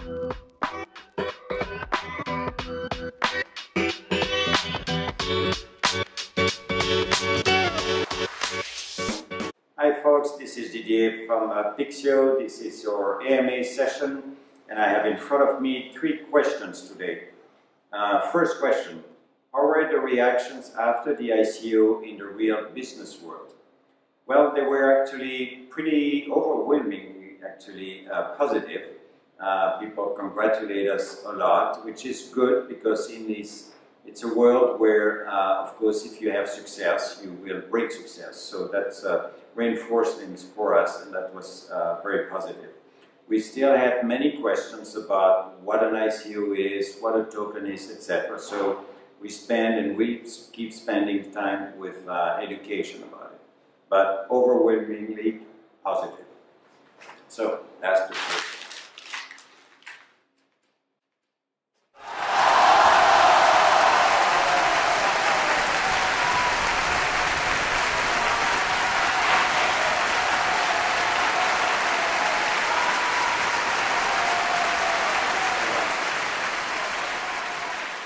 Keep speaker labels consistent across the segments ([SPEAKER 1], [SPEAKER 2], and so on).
[SPEAKER 1] Hi folks, this is Didier from Pikcio. This is your AMA session, and I have in front of me 3 questions today. First question, how were the reactions after the ICO in the real business world? Well, they were actually pretty overwhelmingly positive. People congratulate us a lot, which is good because it's a world where, of course, if you have success, you will bring success. So that's reinforcing for us, and that was very positive. We still had many questions about what an ICO is, what a token is, etc. So we spend and we keep spending time with education about it, but overwhelmingly positive. So that's the first.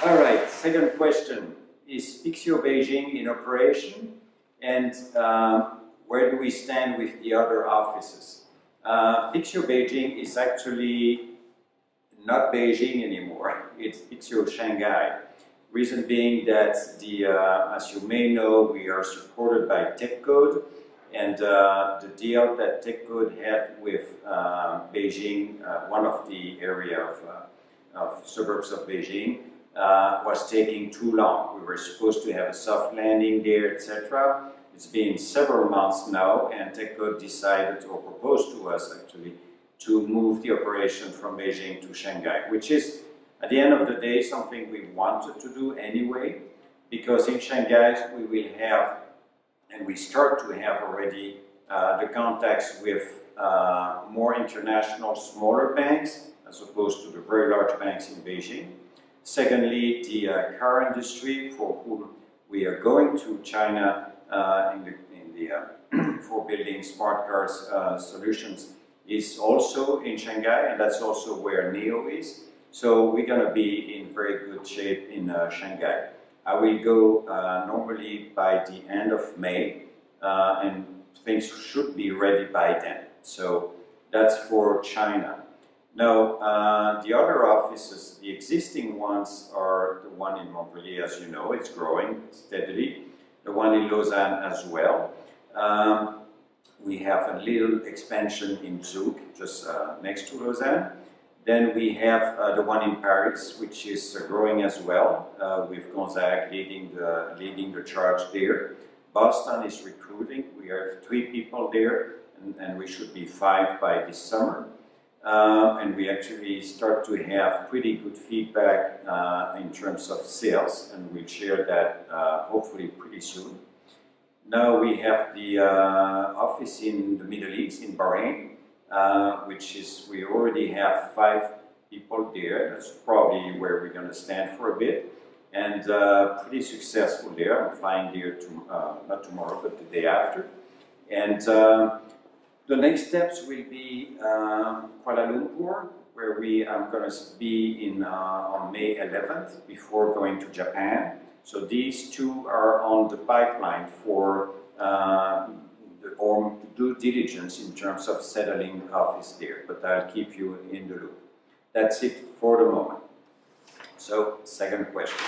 [SPEAKER 1] Alright, second question. Is Pikcio Beijing in operation? And where do we stand with the other offices? Pikcio Beijing is actually not Beijing anymore. It's Pikcio Shanghai. Reason being that, as you may know, we are supported by TechCode, and the deal that TechCode had with Beijing, one of the area of suburbs of Beijing, was taking too long. We were supposed to have a soft landing there, etc. It's been several months now, and TechCode decided or proposed to us actually to move the operation from Beijing to Shanghai, which is at the end of the day something we wanted to do anyway, because in Shanghai we will have, and we start to have already, the contacts with more international smaller banks as opposed to the very large banks in Beijing. Secondly, the car industry, for whom we are going to China for building smart cars solutions, is also in Shanghai, and that's also where NEO is. So we're going to be in very good shape in Shanghai. I will go normally by the end of May, and things should be ready by then. So that's for China. Now, the other offices, the existing ones, are the one in Montpellier, as you know, it's growing steadily. The one in Lausanne as well. We have a little expansion in Zug, just next to Lausanne. Then we have the one in Paris, which is growing as well, with Gonzague leading the charge there. Boston is recruiting. We have 3 people there, and we should be 5 by this summer. And we actually start to have pretty good feedback in terms of sales, and we'll share that hopefully pretty soon. Now we have the office in the Middle East, in Bahrain, which is, we already have 5 people there. That's probably where we're going to stand for a bit, and pretty successful there. I'm flying there not tomorrow, but the day after. And the next steps will be Kuala Lumpur, where I'm going to be on May 11th before going to Japan. So these 2 are on the pipeline for or due diligence in terms of settling office there, but I'll keep you in the loop. That's it for the moment. So, second question.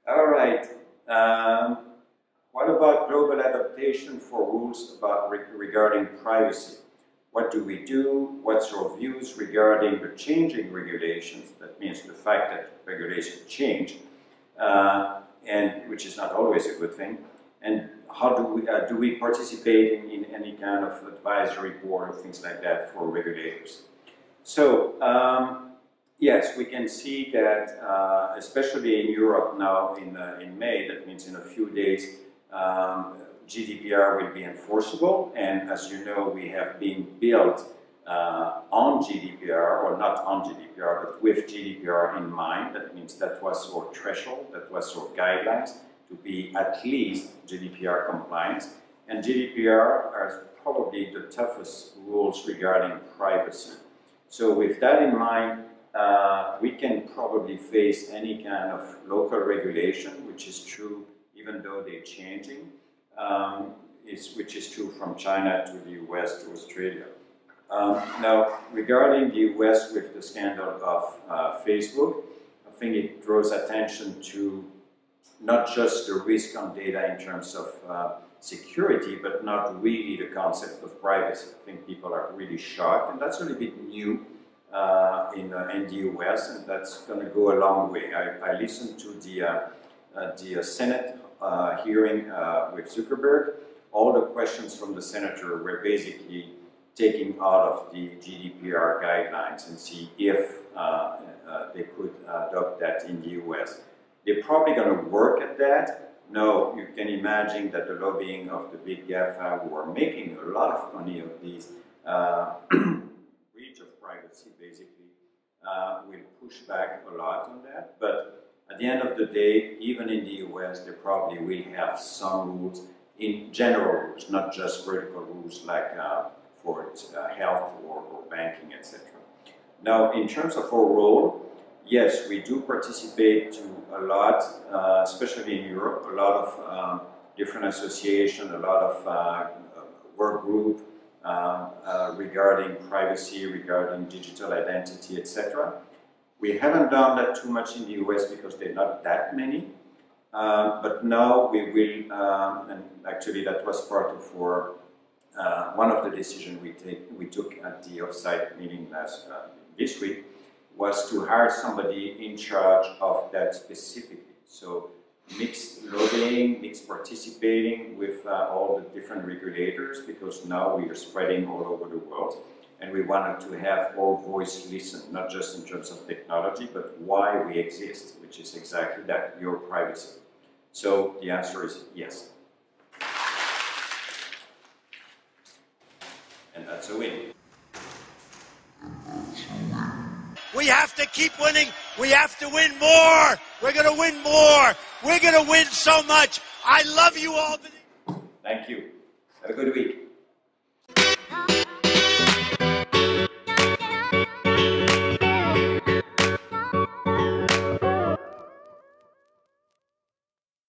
[SPEAKER 1] All right. What about global adaptation for rules about regarding privacy? What do we do? What's your views regarding the changing regulations? That means the fact that regulations change, and which is not always a good thing. And how do we participate in any kind of advisory board or things like that for regulators? So yes, we can see that, especially in Europe now in May, that means in a few days, GDPR will be enforceable, and as you know, we have been built on GDPR, or not on GDPR, but with GDPR in mind. That means that was our threshold, that was our guidelines to be at least GDPR compliant. And GDPR are probably the toughest rules regarding privacy. So with that in mind, we can probably face any kind of local regulation, which is true even though they're changing, which is true from China to the US to Australia. Now, regarding the US with the scandal of Facebook, I think it draws attention to not just the risk on data in terms of security, but not really the concept of privacy. I think people are really shocked, and that's a little bit new in the US, and that's going to go a long way. I listened to the Senate hearing with Zuckerberg. All the questions from the senator were basically taking out of the GDPR guidelines and see if they could adopt that in the US. They're probably going to work at that. No, you can imagine that the lobbying of the big GAFA, who are making a lot of money of these breach of privacy, basically, will push back a lot on that. But at the end of the day, even in the US, they probably will have some rules, in general rules, not just vertical rules like for health or banking, etc. Now, in terms of our role, yes, we do participate to a lot, especially in Europe, a lot of different associations, a lot of work group regarding privacy, regarding digital identity, etc. We haven't done that too much in the US because there are not that many, but now we will, and actually that was part of our, one of the decisions we took at the offsite meeting this week, was to hire somebody in charge of that specifically. So mixed lobbying, mixed participating with all the different regulators, because now we are spreading all over the world, and we wanted to have our voice listened, not just in terms of technology, but why we exist, which is exactly that, your privacy. So the answer is yes. And that's a win.
[SPEAKER 2] We have to keep winning. We have to win more. We're going to win more. We're going to win so much. I love you all.
[SPEAKER 1] Thank you. Have a good week.